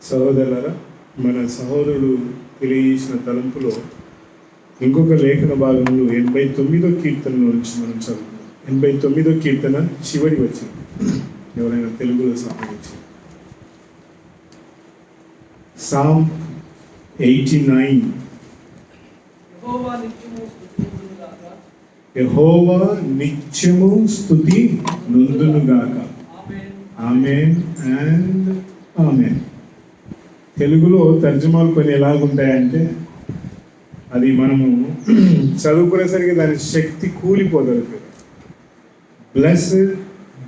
సహోదరులారా, మన సహోదరుడు తెలియజేసిన తలంపులో ఇంకొక లేఖన భాగంలో 89వ కీర్తన నుంచి మనం చదువుతాం. 89వ కీర్తన చివరి వచ్చింది. ఎవరైనా తెలుగులో సంబంధించి Psalm 89. యెహోవా నిత్యము స్తుతి నొందునుగాక. ఆమేన్ అండ్ ఆమేన్. తెలుగులో తర్జుమాలు కొన్ని ఎలాగుంటాయంటే అది మనము చదువుకునేసరికి దాని శక్తి కూలిపోతుంది. Blessed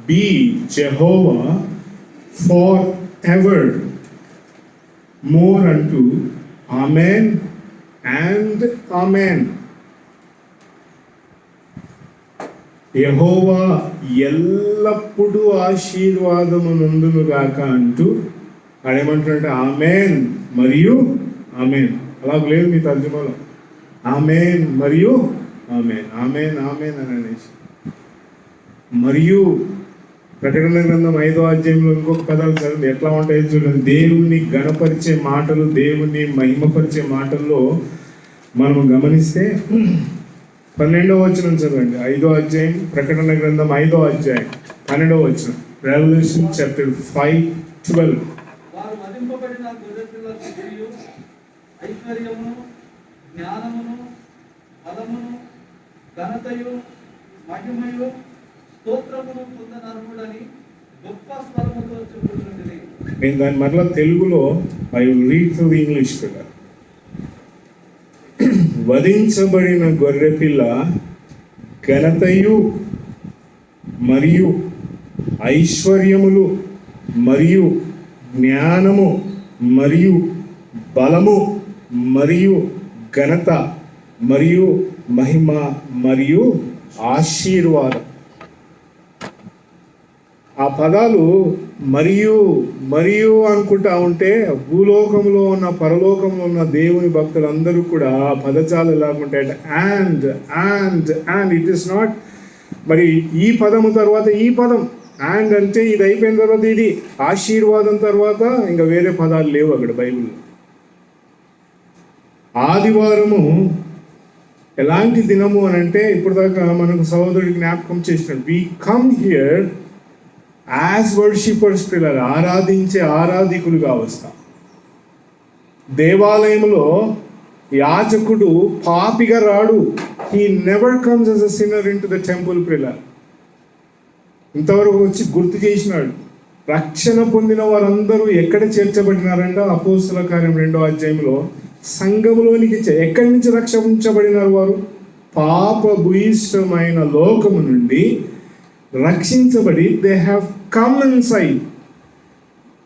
be Jehovah for ever more అంటూ ఆమెన్ అండ్ ఆమెన్. యెహోవా ఎల్లప్పుడూ ఆశీర్వాదము నొందునుగాక అంటూ అదేమంటారంటే ఆమెన్ మరియు ఆమెన్. అలా లేదు మీ తర్జుమాలో. ఆమెన్ మరియు ఆమెన్, ఆమెన్ ఆమెన్ అని అనేసి. మరియు ప్రకటన గ్రంథం 5వ అధ్యాయంలో ఇంకొక పదాలు చదివి ఎట్లా ఉంటాయో చూడండి. దేవుణ్ణి గణపరిచే మాటలు, దేవుణ్ణి మహిమపరిచే మాటల్లో మనం గమనిస్తే 12వ వచనం చదవండి. 5వ అధ్యాయం ప్రకటన గ్రంథం 5వ అధ్యాయం 12వ వచనం. Revelation chapter 5:12. ఐశ్వర్యమును, జ్ఞానమును, బలమును, ఘనతయు, మహిమయు, స్తోత్రమును పొందనర్హుడని గొప్ప స్వరముతో చెప్పుచున్నది. నేను దాని మరలా తెలుగులో I will read through the English కదా. వధించబడిన గొర్రెపిల్ల ఘనతయు మరియు ఐశ్వర్యములు మరియు జ్ఞానము మరియు బలము మరియు ఘనత మరియు మహిమ మరియు ఆశీర్వాదం. ఆ పదాలు మరియు మరియు అనుకుంటా ఉంటే భూలోకంలో ఉన్న పరలోకంలో ఉన్న దేవుని భక్తులందరూ కూడా ఆ పదజాలు ఎలాగుంటాయంటే and and and. It is not మరి ఈ పదము తర్వాత ఈ పదం. అండ్ అంటే ఇది అయిపోయిన తర్వాత ఇది ఆశీర్వాదం తర్వాత ఇంకా వేరే పదాలు లేవు అక్కడ బైబిల్లో. ఆదివారము ఎలాంటి దినము అని అంటే ఇప్పుడు దాకా మనకు సహోదరుడి జ్ఞాపకం చేసినట్టు we come here as worshippers, పిల్లలు ఆరాధించే ఆరాధికులుగా వస్తాం. దేవాలయంలో యాజకుడు పాపిగా రాడు. He never comes as a sinner into the temple. పిల్లలు ఇంతవరకు వచ్చి గుర్తు చేసినాడు. రక్షణ పొందిన వారందరూ ఎక్కడ చేర్చబడినారంటే అపోస్తుల కార్యం 2వ అధ్యాయంలో సంఘములోనికి. ఎక్కడి నుంచి రక్షించబడినారు వారు? పాప భూయిష్టమైన లోకము నుండి రక్షించబడి they have come inside.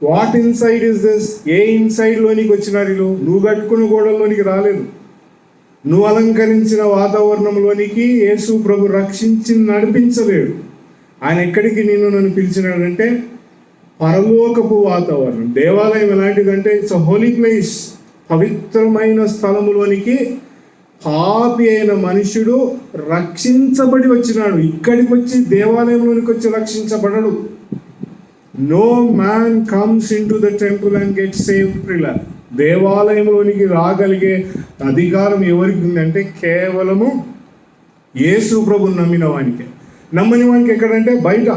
What inside is this? ఏ ఇన్సైడ్ లోనికి వచ్చినారు వీళ్ళు? నువ్వు కట్టుకున్న గోడల్లోనికి రాలేదు. నువ్వు అలంకరించిన వాతావరణంలోనికి యేసు ప్రభు రక్షించి నడిపించలేడు. ఆయన ఎక్కడికి నన్ను పిలిచినాడంటే పరలోకపు వాతావరణం. దేవాలయం ఎలాంటిదంటే ఇట్స్ అ హోలీ ప్లేస్. పవిత్రమైన స్థలములోనికి పాపి అయిన మనుషుడు రక్షించబడి వచ్చినాడు. ఇక్కడికి వచ్చి దేవాలయంలోనికి వచ్చి రక్షించబడడు. No man comes into the temple and get saved. ప్రిలా దేవాలయంలోనికి రాగలిగే అధికారం ఎవరికి ఉందంటే కేవలము యేసు ప్రభుని నమ్మిన వానికే. నమ్మని వానికి ఎక్కడంటే బయట.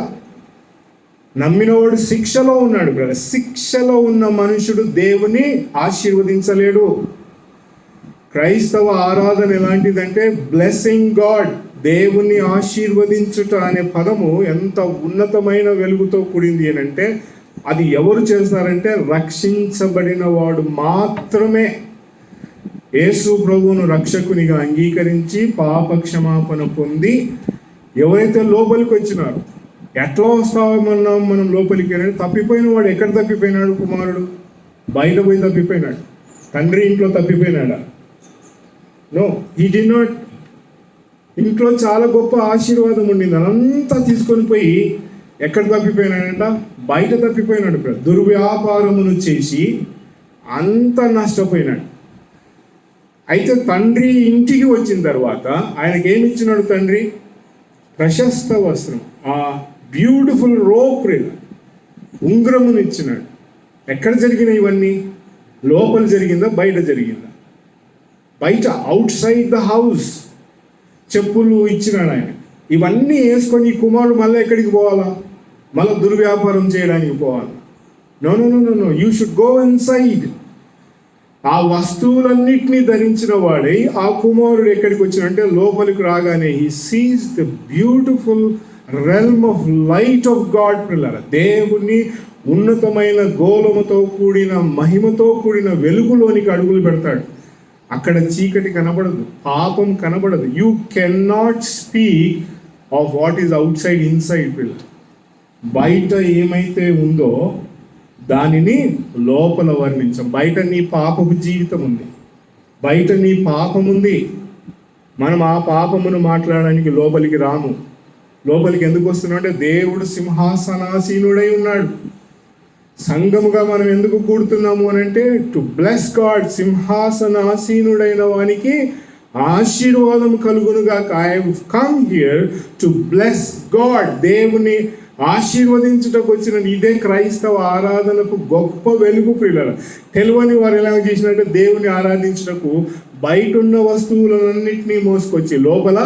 నమ్మినవాడు శిక్షలో ఉన్నాడు బ్రదర్. శిక్షలో ఉన్న మనుషుడు దేవుని ఆశీర్వదించలేడు. క్రైస్తవ ఆరాధన ఎలాంటిదంటే బ్లెస్సింగ్ గాడ్, దేవుని ఆశీర్వదించుట అనే పదము ఎంత ఉన్నతమైన వెలుగుతో కూడింది అని అంటే అది ఎవరు చేస్తారంటే రక్షించబడిన వాడు మాత్రమే. యేసు ప్రభువును రక్షకునిగా అంగీకరించి పాప క్షమాపణ పొంది ఎవరైతే లోపలికి వచ్చినారో. ఎట్లా వస్తామన్నాం మనం లోపలికి అని? తప్పిపోయిన వాడు ఎక్కడ తప్పిపోయినాడు? కుమారుడు బయట పోయి తప్పిపోయినాడు. తండ్రి ఇంట్లో తప్పిపోయినాడా? No, he did not. ఇంట్లో చాలా గొప్ప ఆశీర్వాదం ఉండింది, అదంతా తీసుకొని పోయి ఎక్కడ తప్పిపోయినాడంట? బయట తప్పిపోయినాడు. దుర్వ్యాపారమును చేసి అంత నష్టపోయినాడు. అయితే తండ్రి ఇంటికి వచ్చిన తర్వాత ఆయనకి ఏమి ఇచ్చినాడు తండ్రి? ప్రశస్త వస్త్రం, ఆ బ్యూటిఫుల్ రోప్, ఉంగరమునిచ్చినాడు. ఎక్కడ జరిగినాయి ఇవన్నీ? లోపల జరిగిందా, బయట జరిగిందా? బయట, అవుట్ సైడ్ ద హౌస్ చెప్పులు ఇచ్చినాడు ఆయన. ఇవన్నీ వేసుకొని ఈ కుమారుడు మళ్ళీ ఎక్కడికి పోవాలా? మళ్ళీ దుర్వ్యాపారం చేయడానికి పోవాలి? No no no no no, you should go inside. ఆ వస్తువులన్నిటినీ ధరించిన వాడై ఆ కుమారుడు ఎక్కడికి వచ్చినంటే లోపలికి రాగానే he sees the beautiful realm of light of God. పిల్లల దేవుని ఉన్నతమైన గోళముతో కూడిన మహిమతో కూడిన వెలుగులోనికి అడుగులు పెడతాడు. అక్కడ చీకటి కనబడదు, పాపం కనబడదు. You can not speak of what is out side inside. పిల్లలు, బయట ఏమైతే ఉందో దానిని లోపల వర్ణించం. బయట నీ పాపపు జీవితం ఉంది, బయట నీ పాపం ఉంది. మనం ఆ పాపమును మాట్లాడడానికి లోపలికి రాము. లోపలికి ఎందుకు వస్తున్నాం అంటే దేవుడు సింహాసనాసీనుడై ఉన్నాడు. సంఘముగా మనం ఎందుకు కూడుతున్నాము అని అంటే టు బ్లెస్ గాడ్. సింహాసనాసీనుడైన వానికి ఆశీర్వాదం కలుగునుగా. I have come here to bless God. దేవుని ఆశీర్వదించుటకు వచ్చిన ఇదే క్రైస్తవ ఆరాధనకు గొప్ప వెలుగు. పిల్లలు, తెలియని వారు ఎలా చేసినట్టే దేవుని ఆరాధించుటకు బయట ఉన్న వస్తువులన్నింటినీ మోసుకొచ్చి లోపల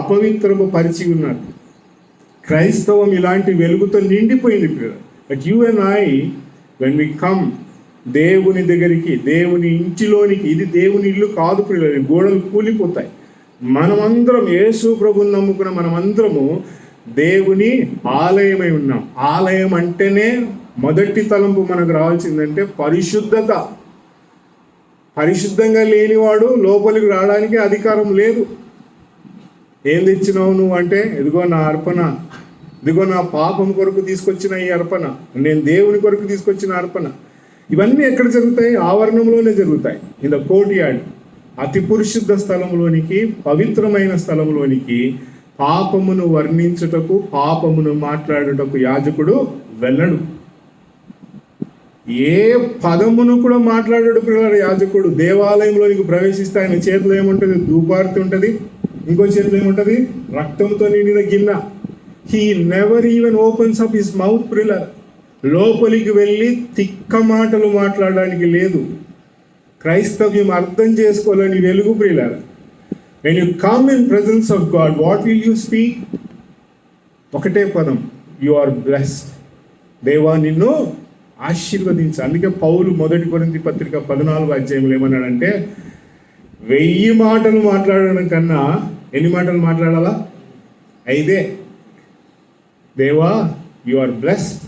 అపవిత్రము పరిచి ఉన్నారు. క్రైస్తవం ఇలాంటి వెలుగుతో నిండిపోయింది. పిల్లలు, but you and I when we come దేవుని దగ్గరికి, దేవుని ఇంటిలోనికి, ఇది దేవుని ఇల్లు కాదు పిల్లలు, గోడలు కూలిపోతాయి. మనమందరం యేసు ప్రభువుని నమ్ముకున్న మనమందరము దేవుని ఆలయమై ఉన్నాం. ఆలయం అంటేనే మొదటి తలంపు మనకు రావాల్సిందంటే పరిశుద్ధత. పరిశుద్ధంగా లేనివాడు లోపలికి రావడానికి అధికారం లేదు. ఏం తెచ్చినావు నువ్వు అంటే, ఇదిగో నా అర్పణ, ఇదిగో నా పాపం కొరకు తీసుకొచ్చిన ఈ అర్పణ, నేను దేవుని కొరకు తీసుకొచ్చిన అర్పణ. ఇవన్నీ ఎక్కడ జరుగుతాయి? ఆవరణంలోనే జరుగుతాయి. ఇన్ ద కోర్ట్ యార్డ్, అతి పరిశుద్ధ స్థలంలోనికి, పవిత్రమైన స్థలంలోనికి పాపమును వర్ణించుటకు, పాపమును మాట్లాడుటకు యాజకుడు వెళ్ళడు. ఏ పదమును కూడా మాట్లాడాడు పిల్లలు యాజకుడు. దేవాలయంలోనికి ప్రవేశిస్తే ఆయన చేతిలో ఏముంటుంది? ధూపార్తి ఉంటుంది, ఇంకో చేతిలో ఏముంటుంది? రక్తంతో నిండిన గిన్నె. He never even opens up his mouth. పిల్లలు, లోపలికి వెళ్ళి తిక్క మాటలు మాట్లాడడానికి లేదు. క్రైస్తవ్యం అర్థం చేసుకోవాలని వెలుగు. పిల్లలు, when you come in presence of God, what will you speak? ఒకటే పదం, you are blessed. దేవా నిన్ను ఆశీర్వదించు. అందుకే పౌలు 1 కొరింథీ పత్రిక 14వ అధ్యాయంలో ఏమన్నాడంటే 1000 మాటలు మాట్లాడడం కన్నా ఎన్ని మాటలు మాట్లాడాలా? 5. దేవా యు ఆర్ బ్లెస్డ్.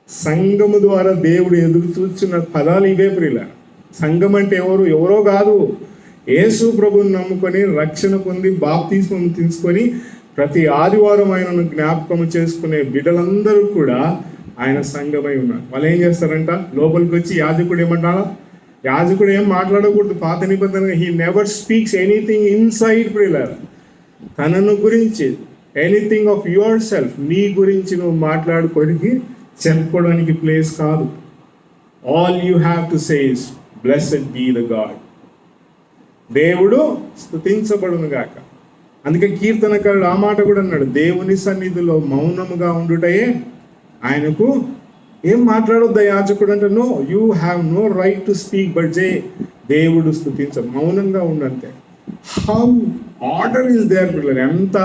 సంఘము ద్వారా దేవుడు ఎదురు చూస్తున్న పదాలు ఇవే ప్రియుల. సంఘం అంటే ఎవరో కాదు, యేసు ప్రభువుని నమ్ముకొని రక్షణ పొంది బాప్తిస్మం తీసుకొని ప్రతి ఆదివారం ఆయనను జ్ఞాపకం చేసుకునే బిడ్డలందరూ కూడా ఆయన సంఘమై ఉన్నారు. వాళ్ళు ఏం చేస్తారంట? లోపలికి వచ్చి యాజకుడు ఏమంటారా? యాజకుడు ఏం మాట్లాడకూడదు. పాత నిబంధన he never speaks anything inside. ప్రియులారా, తనను గురించి ఎనీథింగ్ ఆఫ్ యువర్ సెల్ఫ్, నీ గురించి నువ్వు మాట్లాడుకోనికి చెప్పుకోవడానికి ప్లేస్ కాదు. All you have to say is blessed be the God. దేవుడు స్తుతించబడును గాక. అందుకే కీర్తనకారుడు ఆ మాట కూడా అన్నాడు, దేవుని సన్నిధిలో మౌనముగా ఉండుటయే ఆయనకు. ఏం మాట్లాడొద్దా యాజకుడు అంటే? No, you have no right to speak, but జే దేవుడు స్తుతించ, మౌనంగా ఉండంతే. హౌ ఆర్డర్ ఇస్ దేర్ పిల్లలు. ఎంత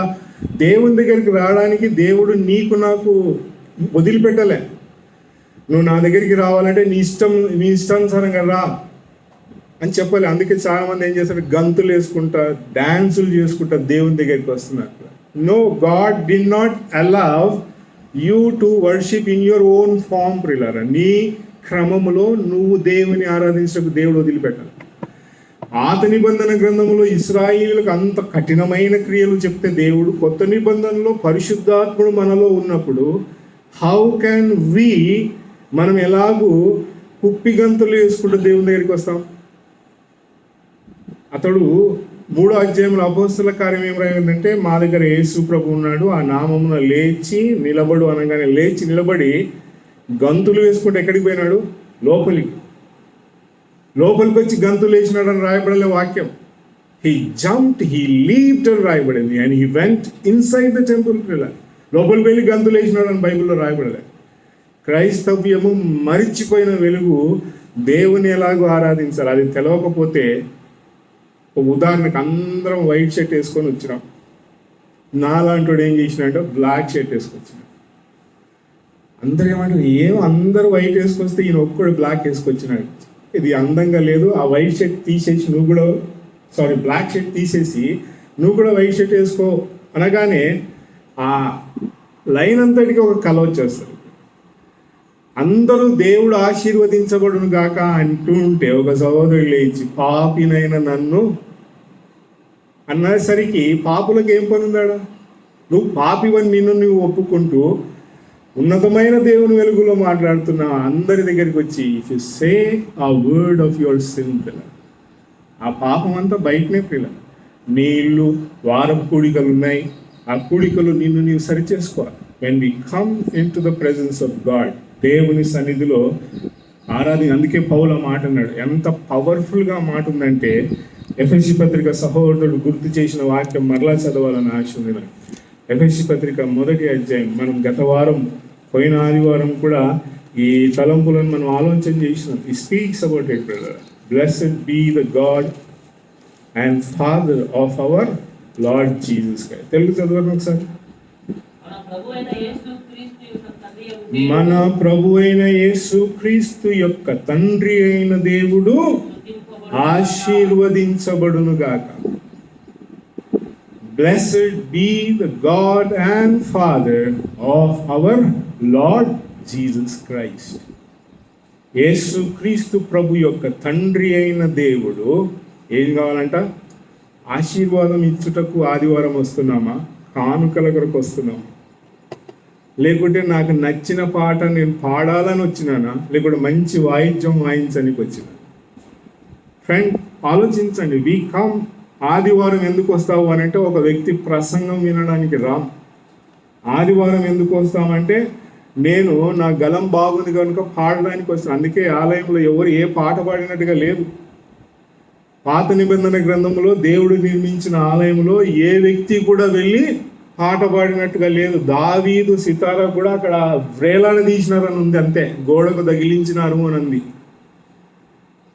దేవుని దగ్గరికి రావడానికి దేవుడు నీకు నాకు వదిలిపెట్టలే. నువ్వు నా దగ్గరికి రావాలంటే నీ ఇష్టానుసారంగా రా అని చెప్పాలి. అందుకే చాలా మంది ఏం చేస్తారు? గంతులు వేసుకుంటా, డాన్సులు చేసుకుంటా దేవుని దగ్గరికి వస్తున్నారు. No, God did not allow you to worship in your own form. ప్రియులారా, నీ క్రమములో నువ్వు దేవుని ఆరాధించడానికి దేవుడు వదిలిపెట్టాలి. పాత నిబంధన గ్రంథంలో ఇశ్రాయేలులకు అంత కఠినమైన క్రియలు చెప్తే దేవుడు కొత్త నిబంధనలో పరిశుద్ధాత్ముడు మనలో ఉన్నప్పుడు హౌ క్యాన్ వి, మనం ఎలాగూ కుప్పి గంతులు వేసుకుంటూ దేవుని దగ్గరికి వస్తాం? అతడు 3వ అధ్యాయంలో అపోస్తల కార్యం ఏం రాయిందంటే, మా దగ్గర యేసు ప్రభు ఉన్నాడు, ఆ నామమున లేచి నిలబడు అనగానే లేచి నిలబడి గంతులు వేసుకుంటూ ఎక్కడికి పోయినాడు? లోపలికి వచ్చి గంతులు వేసినాడు అని రాయబడలే వాక్యం. హీ జంప్డ్, హీ లీప్డ్ అని రాయబడింది. And he went inside the temple. లోపలికి వెళ్ళి గంతులు వేసినాడు అని బైబిల్లో రాయబడలే. క్రైస్తవ్యము మరిచిపోయిన వెలుగు దేవుని ఎలాగో ఆరాధించాలి అది తెలవకపోతే, ఒక ఉదాహరణకు అందరం వైట్ షర్ట్ వేసుకొని వచ్చినాం, నాలాంటి ఏం చేసినట్టు బ్లాక్ షర్ట్ వేసుకొచ్చినాడు. అందరూ ఏమంటారు, అందరూ వైట్ వేసుకొస్తే ఈయన ఒక్కడు బ్లాక్ వేసుకొచ్చినాడు, ఇది అందంగా లేదు, ఆ వైట్ షర్ట్ తీసేసి నువ్వు కూడా బ్లాక్ షర్ట్ తీసేసి నువ్వు కూడా వైట్ షర్ట్ వేసుకో అనగానే ఆ లైన్ అంతటికి ఒక కల వచ్చేస్తుంది. అందరూ దేవుడు ఆశీర్వదించబడును గాక అంటూ ఉంటే ఒక సహోదరుడు లేచి పాపినైన నన్ను అన్నసరికి పాపులకు ఏం పని ఉందాడా? నువ్వు పాపివని నిన్ను నువ్వు ఒప్పుకుంటూ ఉన్నతమైన దేవుని వెలుగులో మాట్లాడుతున్నా అందరి దగ్గరికి వచ్చి ఇఫ్ యు సే ఆ వర్డ్ ఆఫ్ యువర్ సిన్ పిల్ల, ఆ పాపం అంతా బయటనే పిల్ల. నీ ఇల్లు వారం కూడికలు ఉన్నాయి, ఆ కూడికలు నిన్ను నీవు సరిచేసుకోవాలి. When we come into the presence of God, దేవుని సన్నిధిలో అందుకే పౌలు ఆ మాట అన్నాడు. ఎంత పవర్ఫుల్గా మాట ఉందంటే, ఎఫెసీ పత్రిక సహోదరుడు గుర్తు చేసిన వాక్యం మరలా చదవాలని ఆశ ఉంది నాకు. ఎఫెసీ పత్రిక 1వ అధ్యాయం. మనం గత వారం పోయిన ఆదివారం కూడా ఈ తలంపులను మనం ఆలోచన చేసినాం. ఈ speaks about it brother. Blessed be the God and Father of our Lord Jesus Christ. Telugu చదవండి ఒకసారి. మన ప్రభు అయిన యేసు క్రీస్తు యొక్క తండ్రి అయిన దేవుడు ఆశీర్వదించబడునుగాక. Blessed be the God and Father of our Lord Jesus Christ. యేసు క్రీస్తు ప్రభు యొక్క తండ్రి అయిన దేవుడు ఏం కావాలంట? ఆశీర్వాదం ఇచ్చుటకు ఆదివారం వస్తున్నామా? కానుకల కొరకు వస్తున్నామా? లేకుంటే నాకు నచ్చిన పాట నేను పాడాలని వచ్చినానా? లేకుంటే మంచి వాయిద్యం వాయించడానికి వచ్చినా? ఫ్రెండ్, ఆలోచించండి. వి కమ్, ఆదివారం ఎందుకు వస్తావు అని అంటే ఒక వ్యక్తి ప్రసంగం వినడానికి రామ్. ఆదివారం ఎందుకు వస్తామంటే నేను నా గలం బాగుంది కనుక పాడడానికి వస్తాను. అందుకే ఆలయంలో ఎవరు ఏ పాట పాడినట్టుగా లేదు. పాత నిబంధన గ్రంథంలో దేవుడు నిర్మించిన ఆలయంలో ఏ వ్యక్తి కూడా వెళ్ళి పాట పాడినట్టుగా లేదు. దావీదు సితారా కూడా అక్కడ వ్రేలాన తీసినారని ఉంది, అంతే, గోడకు తగిలించినారు అని ఉంది.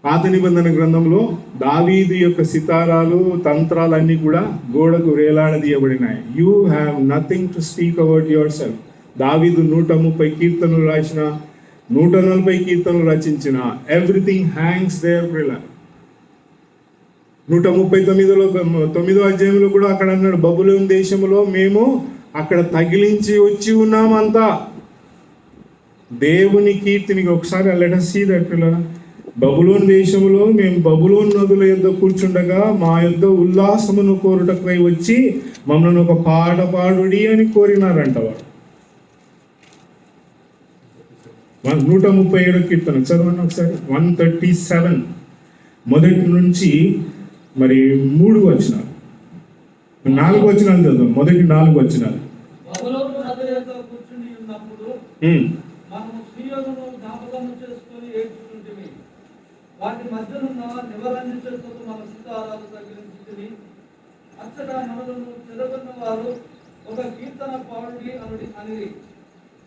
పాత నిబంధన గ్రంథంలో దావీదు యొక్క సితారాలు తంత్రాలన్నీ కూడా గోడకు వేలాడదీయబడినాయి. You have nothing to speak about yourself. దావీదు 130 కీర్తనలు రాసిన, 140 కీర్తనలు రచించిన, ఎవ్రీథింగ్ హ్యాంగ్స్ దేర్ ప్రిలా. 139లో 9వ అధ్యాయంలో కూడా అక్కడ అన్నాడు, బబులోను దేశంలో మేము అక్కడ తగిలించి వచ్చి ఉన్నామంతా దేవుని కీర్తిని. ఒకసారి లెట్ us see that ప్రిలా. బబులోను దేశంలో మేము బబులోను నదుల యొద్ద కూర్చుండగా మా యొద్ద ఉల్లాసమును కోరుటకై వచ్చి మమ్మల్ని ఒక పాట పాడుడి అని కోరినారంట వారు. 137 కీర్తన చదవండి ఒకసారి. 137 మొదటి నుంచి మరి 3 వచనాలు, 4 వచనాలు చదువు. మొదటి 4 వచనాలు. వాటి మధ్యనున్న నివరించుటకు మన సితారాలు తగిలించుకుని అచ్చట మనలను చెరగొన్న వారు ఒక కీర్తన పాడుడి అనిరి.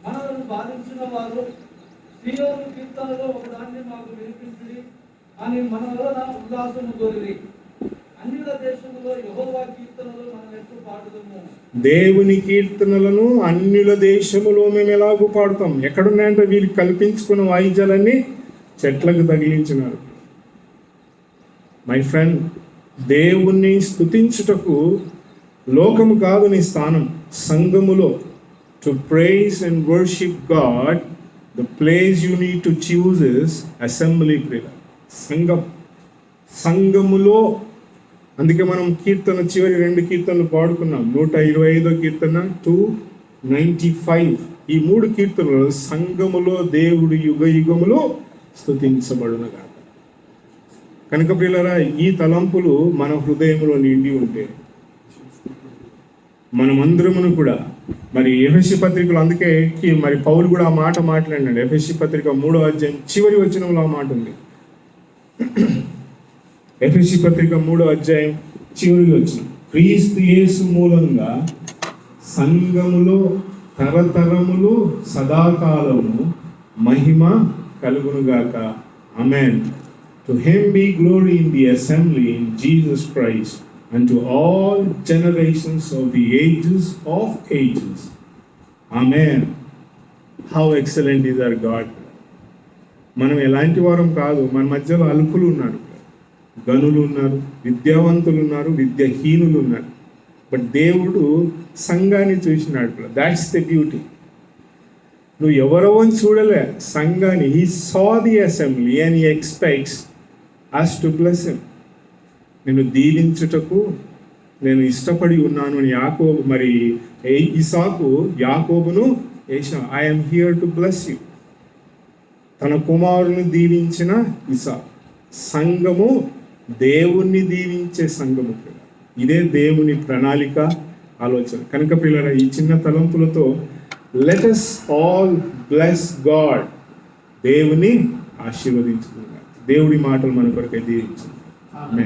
మనలను బాధించిన వారు సీయోను కీర్తనలో ఒకదాన్ని మాకు వినిపించుడి అని మన వలన ఉల్లాసము కోరిరి. అన్యుల దేశములో యెహోవా కీర్తనలు మనం ఎట్లు పాడుదాము? దేవుని కీర్తనలను అన్యుల దేశములో మేము ఎలాగూ పాడుతాం? ఎక్కడున్నాయంటే వీళ్ళు కల్పించుకున్న వాయిద్యాలన్నీ చెట్లకు తగిలించినారు. మై ఫ్రెండ్, దేవుణ్ణి స్తుతించుటకు లోకము కాదు నీ స్థానం, సంఘములో. To praise and worship God, the place you need to choose is assembly prayer. సంఘములో. అందుకే మనం కీర్తన చివరి 2 కీర్తనలు పాడుకున్నాం. 125వ కీర్తన, 295. ఈ 3 కీర్తనలు సంఘములో దేవుడు యుగ యుగములో స్తుతించబడునుగా. కనుక ప్రియులారా, ఈ తలంపులు మన హృదయంలో నిండి ఉంటే మనమందరమును కూడా మరి ఎఫెసీ పత్రికలు, అందుకే మరి పౌలు కూడా ఆ మాట మాట్లాడినాడు. ఎఫెసీ పత్రిక 3వ అధ్యాయం చివరి వచనంలో ఆ మాట ఉంది. ఎఫెసీ పత్రిక 3వ అధ్యాయం చివరి వచనం, క్రీస్తు యేసు మూలంగా సంఘములో తరతరములు సదాకాలము మహిమ కలుగునుగాక. ఆమేన్. To him be glory in the assembly in Jesus Christ and to all generations of the ages of ages. Amen. How excellent is our God. మనం ఎలాంటి వారం కాదు. మన మధ్యలో అల్పులు ఉన్నారు, గనులు ఉన్నారు, విద్యావంతులు ఉన్నారు, విద్యాహీనులు ఉన్నారు. బట్ దేవుడు సంఘాన్ని చూసినాడు. That's the beauty. నువ్వు ఎవరో అని చూడలే, సంఘాన్ని. He saw the assembly and he expects us to bless him. నేను దీవించుటకు నేను ఇష్టపడి ఉన్నాను అని యాకోబు, మరి ఇసాకు యాకోబును ఏషా, I'm here to bless you. తన కుమారుని దీవించిన ఇసాకు. సంఘము దేవుణ్ణి దీవించే సంఘము. ఇదే దేవుని ప్రణాళిక, ఆలోచన. కనుక పిల్లల, ఈ చిన్న తలంపులతో let us all bless God. దేవుని ఆశీర్వదించుకున్నాం. దేవుడి మాటలు మన కొరకై దీవించు.